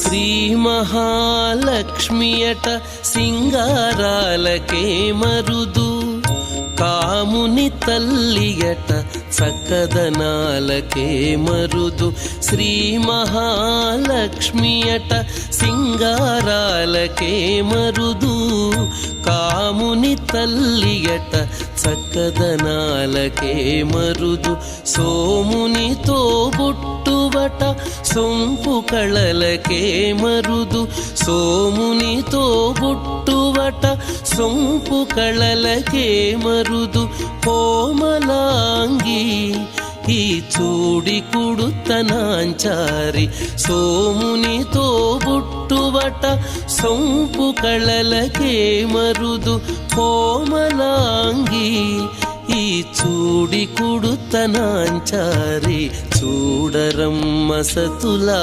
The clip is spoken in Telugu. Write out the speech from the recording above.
శ్రీ మహాలక్ష్మియట సింగారాలకే మరుదు, కాముని తల్లియట చక్కదనాలకే మరుదు. శ్రీ మహాలక్ష్మియట సింగారాలకే మరుదు, కాముని తల్లియట చక్కదనాలకే మరుదు. సోమునితో బుట్టువట సొంపు కళలకే మరుదు, సోమునితో బుట్టువట సొంపు కళలకే మరుదు. కోమలాంగి ఈ చూడి కుడుతనాంచారి, సోమునితో బుట్టువట సొంపు కళలకే మరుదు. కోమలాంగి ఈ చూడి కుడుతనాంచారి, చూడరమ్మ సతులా.